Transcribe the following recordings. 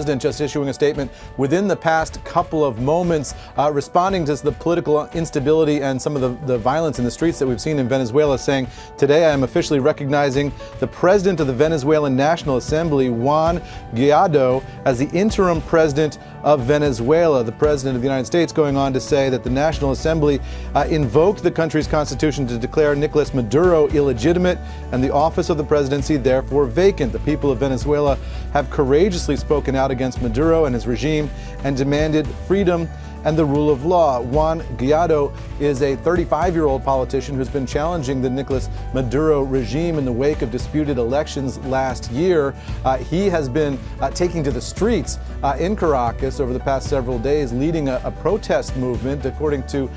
president just issuing a statement within the past couple of moments, responding to the political instability and some of the violence in the streets that we've seen in Venezuela, saying, "Today I am officially recognizing the president of the Venezuelan National Assembly, Juan Guaido, as the interim president of Venezuela." The president of the United States going on to say that the National Assembly invoked the country's constitution to declare Nicolas Maduro illegitimate and the office of the presidency therefore vacant. The people of Venezuela have courageously spoken out against Maduro and his regime and demanded freedom and the rule of law. Juan Guaido is a 35-year-old politician who's been challenging the Nicolas Maduro regime in the wake of disputed elections last year. He has been taking to the streets in Caracas over the past several days, leading a protest movement. According to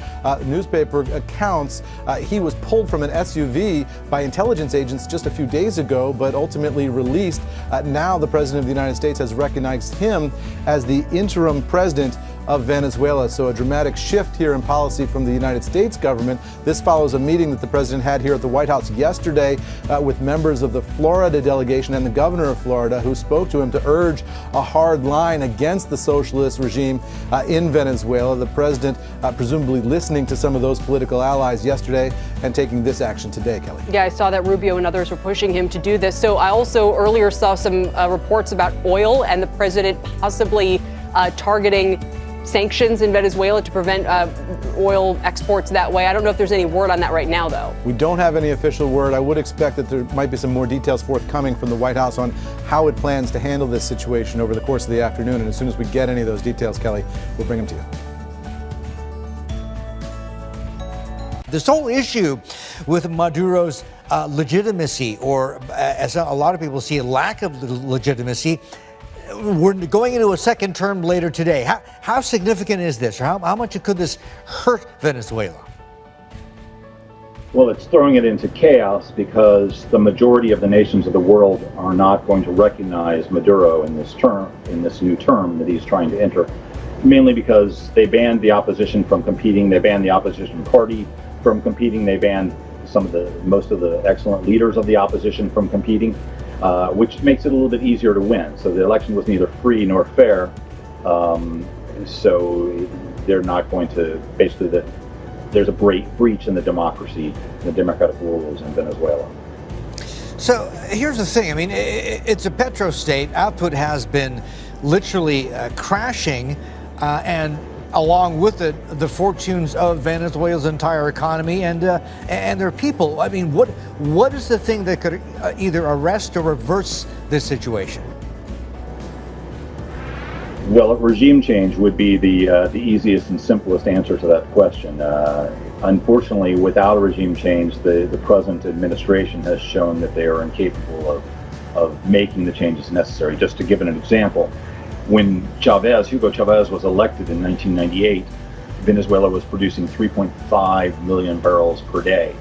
newspaper accounts, he was pulled from an SUV by intelligence agents just a few days ago, but ultimately released. Now the president of the United States has recognized him as the interim president of Venezuela. So a dramatic shift here in policy from the United States government. This follows a meeting that the president had here at the White House yesterday with members of the Florida delegation and the governor of Florida, who spoke to him to urge a hard line against the socialist regime in Venezuela. The president presumably listening to some of those political allies yesterday and taking this action today, Kelly. Yeah, I saw that Rubio and others were pushing him to do this. So I also earlier saw some reports about oil and the president possibly targeting sanctions in Venezuela to prevent oil exports that way. I don't know if there's any word on that right now, though. We don't have any official word. I would expect that there might be some more details forthcoming from the White House on how it plans to handle this situation over the course of the afternoon. And as soon as we get any of those details, Kelly, we'll bring them to you. This whole issue with Maduro's legitimacy, or as a lot of people see, a lack of legitimacy, we're going into a second term later today. How significant is this, or how much could this hurt Venezuela? Well, it's throwing it into chaos because the majority of the nations of the world are not going to recognize Maduro in this new term that he's trying to enter, mainly because they banned the opposition from competing. They banned the opposition party from competing. They banned most of the excellent leaders of the opposition from competing. Which makes it a little bit easier to win. So the election was neither free nor fair. So they're not going to, basically, there's a breach in the democracy, the democratic rules in Venezuela. So here's the thing. I mean, it's a petro state. Output has been literally crashing, and along with it, the fortunes of Venezuela's entire economy and their people. I mean, what is the thing that could either arrest or reverse this situation? Well, a regime change would be the easiest and simplest answer to that question. Unfortunately, without a regime change, the present administration has shown that they are incapable of making the changes necessary. Just to give an example, when Hugo Chavez was elected in 1998, Venezuela was producing 3.5 million barrels per day.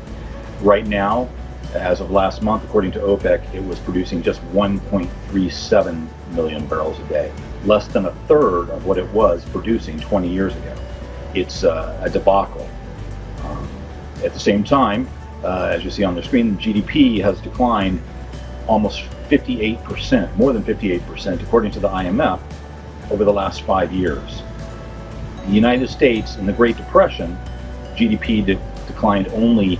Right now, as of last month, according to OPEC, it was producing just 1.37 million barrels a day, less than a third of what it was producing 20 years ago. It's a debacle. At the same time, as you see on the screen, GDP has declined almost 58%, more than 58%, according to the IMF, over the last 5 years. The United States, in the Great Depression, GDP declined only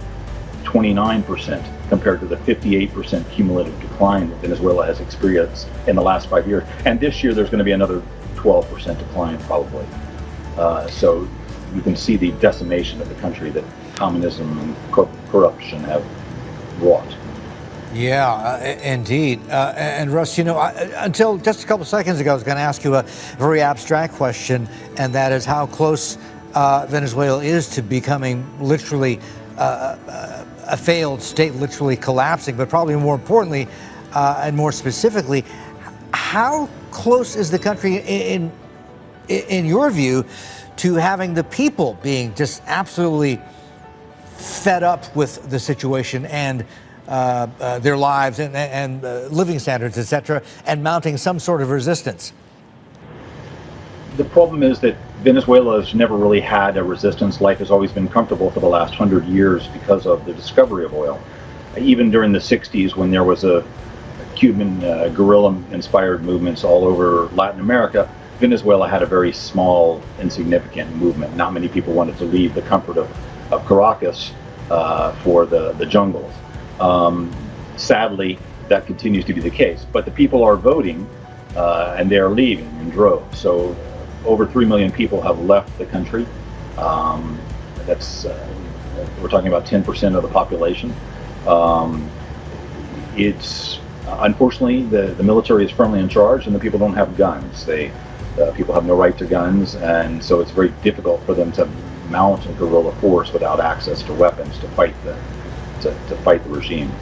29% compared to the 58% cumulative decline that Venezuela has experienced in the last 5 years. And this year, there's going to be another 12% decline, probably. So you can see the decimation of the country that communism and corruption have wrought. Yeah, indeed. And Russ, you know, until just a couple of seconds ago, I was going to ask you a very abstract question, and that is how close Venezuela is to becoming literally a failed state, literally collapsing, but probably more importantly and more specifically, how close is the country in your view to having the people being just absolutely fed up with the situation and their lives and living standards, etc., and mounting some sort of resistance? The problem is that Venezuela has never really had a resistance. Life has always been comfortable for the last 100 years because of the discovery of oil. Even during the 60s, when there was a Cuban guerrilla-inspired movements all over Latin America, Venezuela had a very small, insignificant movement. Not many people wanted to leave the comfort of Caracas for the jungles. Sadly, that continues to be the case. But the people are voting, and they are leaving in droves. So over 3 million people have left the country. That's we're talking about 10% of the population. It's unfortunately the military is firmly in charge, and the people don't have guns. People have no right to guns, and so it's very difficult for them to mount a guerrilla force without access to weapons to fight the regime.